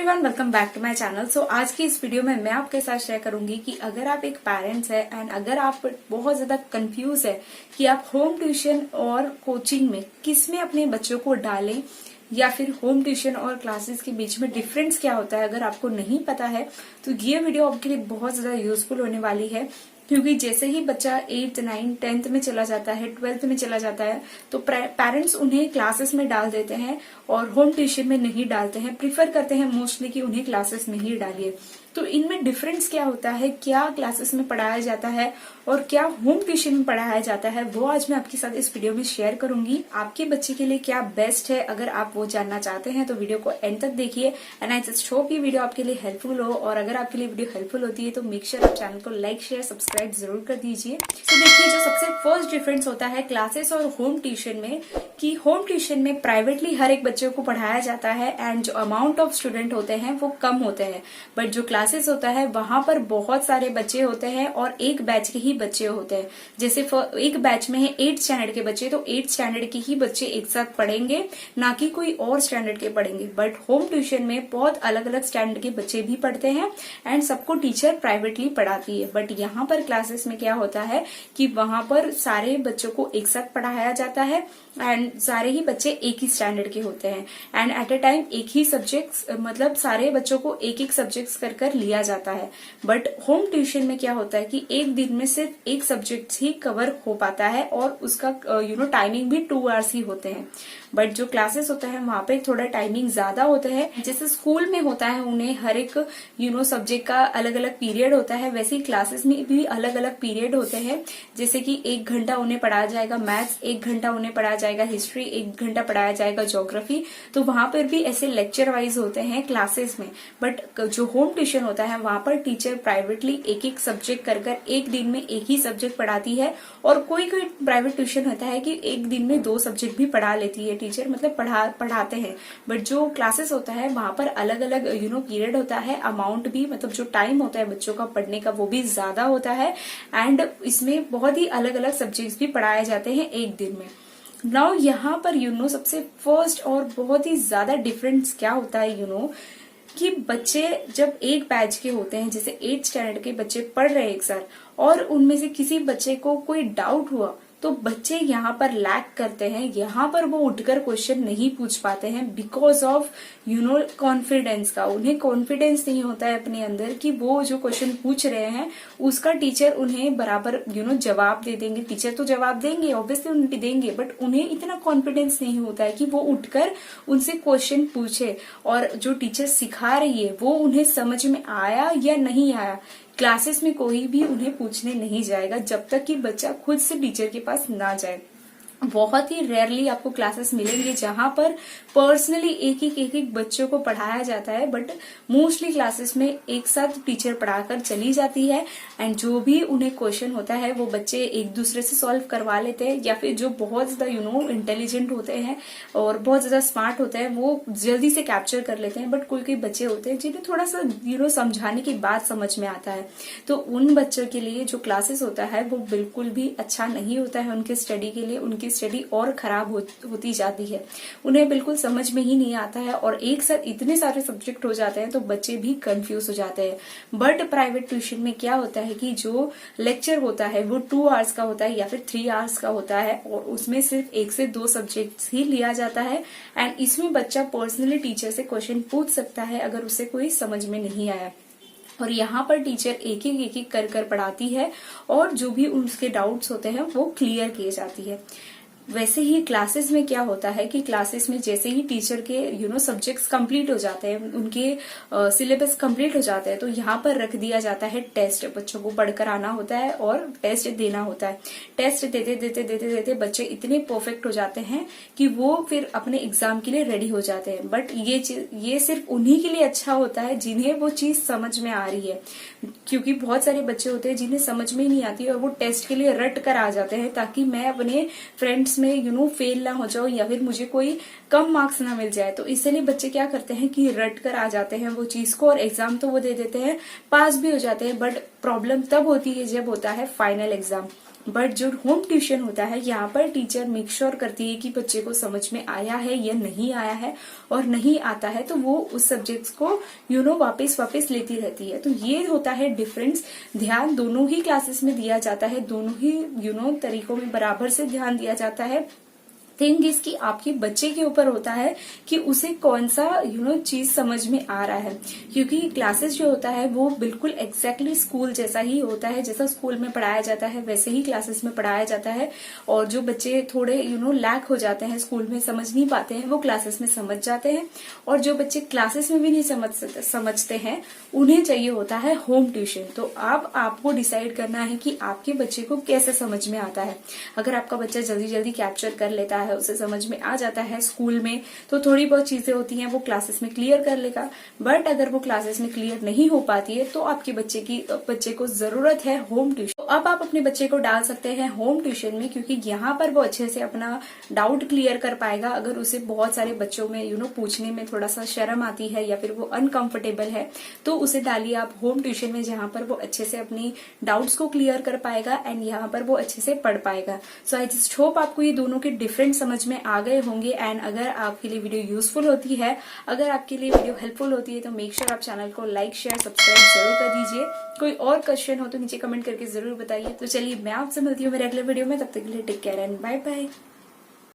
Everyone, welcome back to my channel. So आज की इस वीडियो में मैं आपके साथ शेयर करूंगी कि अगर आप एक पेरेंट्स है एंड अगर आप बहुत ज्यादा कंफ्यूज है कि आप होम ट्यूशन और कोचिंग में किस में अपने बच्चों को डालें या फिर होम ट्यूशन और क्लासेस के बीच में डिफरेंस क्या होता है, अगर आपको नहीं पता है तो ये वीडियो आपके लिए बहुत ज्यादा यूजफुल होने वाली है। क्योंकि जैसे ही बच्चा 8th 9th 10th में चला जाता है, 12th में चला जाता है, तो पेरेंट्स उन्हें क्लासेस में डाल देते हैं और होम ट्यूशन में नहीं डालते हैं। प्रिफर करते हैं मोस्टली कि उन्हें क्लासेस में ही डालिए। तो इनमें डिफरेंस क्या होता है, क्या क्लासेस में पढ़ाया जाता है और क्या होम ट्यूशन में पढ़ाया जाता है, वो आज मैं आपके साथ इस वीडियो में शेयर करूंगी। आपके बच्चे के लिए क्या बेस्ट है, अगर आप वो जानना चाहते हैं तो वीडियो को एंड तक देखिए। एंड आई जस्ट होप ये वीडियो आपके लिए हेल्पफुल हो, और अगर आपके लिए वीडियो हेल्पफुल होती है तो मेक श्योर आप चैनल को लाइक शेयर सब्सक्राइब जरूर कर दीजिए। तो देखिए, जो सबसे फर्स्ट डिफरेंस होता है क्लासेस और होम ट्यूशन में, कि होम ट्यूशन में प्राइवेटली हर एक बच्चे को पढ़ाया जाता है एंड जो अमाउंट ऑफ स्टूडेंट होते हैं वो कम होते हैं। बट जो क्लासेस होता है वहां पर बहुत सारे बच्चे होते हैं और एक बैच के ही बच्चे होते हैं। जैसे एक बैच में है 8th स्टैंडर्ड के बच्चे, तो 8th स्टैंडर्ड के ही बच्चे एक साथ पढ़ेंगे, ना कि कोई और स्टैंडर्ड के पढ़ेंगे। बट होम ट्यूशन में बहुत अलग अलग स्टैंडर्ड के बच्चे भी पढ़ते हैं एंड सबको टीचर प्राइवेटली पढ़ाती है। बट यहाँ पर क्लासेस में क्या होता है कि वहां पर सारे बच्चों को एक साथ पढ़ाया जाता है एंड सारे ही बच्चे एक ही स्टैंडर्ड के होते हैं एंड एट ए टाइम एक ही सब्जेक्ट्स, मतलब सारे बच्चों को एक एक सब्जेक्ट्स कर लिया जाता है। बट होम ट्यूशन में क्या होता है कि एक दिन में सिर्फ एक सब्जेक्ट ही कवर हो पाता है और उसका टाइमिंग भी 2 आवर्स ही होते हैं। बट जो क्लासेस होता है वहां पे थोड़ा टाइमिंग ज्यादा होता है। जैसे स्कूल में होता है उन्हें हर एक सब्जेक्ट का अलग अलग पीरियड होता है, वैसे ही क्लासेस में भी अलग अलग पीरियड होते हैं। जैसे कि 1 घंटा उन्हें पढ़ाया जाएगा मैथ्स, 1 घंटा उन्हें पढ़ाया जाएगा हिस्ट्री, 1 घंटा पढ़ाया जाएगा ज्योग्राफी। तो वहां पर भी ऐसे लेक्चर वाइज होते हैं क्लासेस में। बट जो होम ट्यूशन होता है वहां पर टीचर प्राइवेटली एक एक सब्जेक्ट कर एक दिन में एक ही सब्जेक्ट पढ़ाती है। और कोई कोई प्राइवेट ट्यूशन होता है कि एक दिन में 2 सब्जेक्ट भी पढ़ा लेती है टीचर, मतलब पढ़ाते हैं। बट जो क्लासेस होता है वहां पर अलग अलग पीरियड होता है, अमाउंट भी, मतलब जो टाइम होता है बच्चों का पढ़ने का वो भी ज्यादा होता है एंड इसमें बहुत ही अलग अलग सब्जेक्ट्स भी पढ़ाए जाते हैं एक दिन में। नाउ यहाँ पर सबसे फर्स्ट और बहुत ही ज्यादा डिफरेंस क्या होता है कि बच्चे जब एक बैच के होते हैं, जैसे 8th स्टैंडर्ड के बच्चे पढ़ रहे हैं एक साथ, और उनमें से किसी बच्चे को कोई डाउट हुआ तो बच्चे यहाँ पर लैक करते हैं। यहाँ पर वो उठकर क्वेश्चन नहीं पूछ पाते हैं बिकॉज ऑफ कॉन्फिडेंस का। उन्हें कॉन्फिडेंस नहीं होता है अपने अंदर कि वो जो क्वेश्चन पूछ रहे हैं उसका टीचर उन्हें बराबर जवाब दे देंगे। टीचर तो जवाब देंगे, ऑब्वियसली उन्हें देंगे, बट उन्हें इतना कॉन्फिडेंस नहीं होता है कि वो उठकर उनसे क्वेश्चन पूछे और जो टीचर सिखा रही है वो उन्हें समझ में आया या नहीं आया। क्लासेस में कोई भी उन्हें पूछने नहीं जाएगा जब तक कि बच्चा खुद से टीचर के पास ना जाए। बहुत ही रेयरली आपको क्लासेस मिलेंगे जहां पर पर्सनली एक एक बच्चों को पढ़ाया जाता है। बट मोस्टली क्लासेस में एक साथ टीचर पढ़ाकर चली जाती है एंड जो भी उन्हें क्वेश्चन होता है वो बच्चे एक दूसरे से सॉल्व करवा लेते हैं, या फिर जो बहुत ज्यादा इंटेलिजेंट होते हैं और बहुत ज्यादा स्मार्ट होते हैं वो जल्दी से कैप्चर कर लेते हैं। बट कोई बच्चे होते हैं जिन्हें थोड़ा सा समझाने के बाद समझ में आता है, तो उन बच्चों के लिए जो क्लासेस होता है वो बिल्कुल भी अच्छा नहीं होता है। उनके स्टडी के लिए उनकी स्टडी और खराब होती जाती है, उन्हें बिल्कुल समझ में ही नहीं आता है और एक साथ इतने सारे सब्जेक्ट हो जाते हैं तो बच्चे भी कंफ्यूज हो जाते हैं। बट प्राइवेट ट्यूशन में क्या होता है कि जो लेक्चर होता है वो 2 आवर्स का होता है या फिर 3 आवर्स का होता है और उसमें सिर्फ 1 से 2 सब्जेक्ट ही लिया जाता है एंड इसमें बच्चा पर्सनली टीचर से क्वेश्चन पूछ सकता है अगर उसे कोई समझ में नहीं आया। और यहाँ पर टीचर एक एक कर पढ़ाती है और जो भी उसके डाउट्स होते हैं वो क्लियर किए जाती है। वैसे ही क्लासेस में क्या होता है कि क्लासेस में जैसे ही टीचर के सब्जेक्ट्स कंप्लीट हो जाते हैं, उनके सिलेबस कंप्लीट हो जाते हैं, तो यहाँ पर रख दिया जाता है टेस्ट। बच्चों को पढ़कर आना होता है और टेस्ट देना होता है। टेस्ट देते देते देते देते बच्चे इतने परफेक्ट हो जाते हैं कि वो फिर अपने एग्जाम के लिए रेडी हो जाते हैं। बट ये सिर्फ उन्हीं के लिए अच्छा होता है जिन्हें वो चीज समझ में आ रही है, क्योंकि बहुत सारे बच्चे होते हैं जिन्हें समझ में ही नहीं आती और वो टेस्ट के लिए रट कर आ जाते हैं ताकि मैं अपने फ्रेंड्स में फेल ना हो जाऊं या फिर मुझे कोई कम मार्क्स ना मिल जाए। तो इसलिए बच्चे क्या करते हैं कि रट कर आ जाते हैं वो चीज को और एग्जाम तो वो दे देते हैं, पास भी हो जाते हैं। बट प्रॉब्लम तब होती है जब होता है फाइनल एग्जाम। बट जो होम ट्यूशन होता है यहाँ पर टीचर मेक श्योर करती है कि बच्चे को समझ में आया है या नहीं आया है, और नहीं आता है तो वो उस सब्जेक्ट्स को वापस लेती रहती है। तो ये होता है डिफरेंस। ध्यान दोनों ही क्लासेस में दिया जाता है, दोनों ही तरीकों में बराबर से ध्यान दिया जाता है। थिंग इज कि आपके बच्चे के ऊपर होता है कि उसे कौन सा चीज समझ में आ रहा है, क्योंकि क्लासेस जो होता है वो बिल्कुल एग्जैक्टली स्कूल जैसा ही होता है। जैसा स्कूल में पढ़ाया जाता है वैसे ही क्लासेस में पढ़ाया जाता है। और जो बच्चे थोड़े लैक हो जाते हैं, स्कूल में समझ नहीं पाते हैं, वो क्लासेस में समझ जाते हैं। और जो बच्चे क्लासेस में भी नहीं समझते हैं, उन्हें चाहिए होता है होम ट्यूशन। तो अब आपको डिसाइड करना है कि आपके बच्चे को कैसे समझ में आता है। अगर आपका बच्चा जल्दी जल्दी कैप्चर कर लेता है, उसे समझ में आ जाता है स्कूल में, तो थोड़ी बहुत चीजें होती हैं वो क्लासेस में क्लियर कर लेगा। बट अगर वो क्लासेस में क्लियर नहीं हो पाती है तो आपके बच्चे को जरूरत है होम ट्यूशन। तो अब आप अपने बच्चे को डाल सकते हैं होम ट्यूशन में, क्योंकि यहाँ पर वो अच्छे से अपना डाउट क्लियर कर पाएगा। अगर उसे बहुत सारे बच्चों में पूछने में थोड़ा सा शर्म आती है या फिर वो अनकंफर्टेबल है, तो उसे डालिए आप होम ट्यूशन में, जहां पर वो अच्छे से अपनी डाउट्स को क्लियर कर पाएगा एंड यहाँ पर वो अच्छे से पढ़ पाएगा। सो आई जस्ट होप आपको ये दोनों के डिफरेंट समझ में आ गए होंगे। एंड अगर आपके लिए वीडियो यूजफुल होती है, अगर आपके लिए वीडियो हेल्पफुल होती है, तो मेक श्योर आप चैनल को लाइक शेयर सब्सक्राइब जरूर कर दीजिए। कोई और क्वेश्चन हो तो नीचे कमेंट करके जरूर बताइए। तो चलिए मैं आपसे मिलती हूँ मेरे अगले वीडियो में, तब तक के लिए take care and bye bye.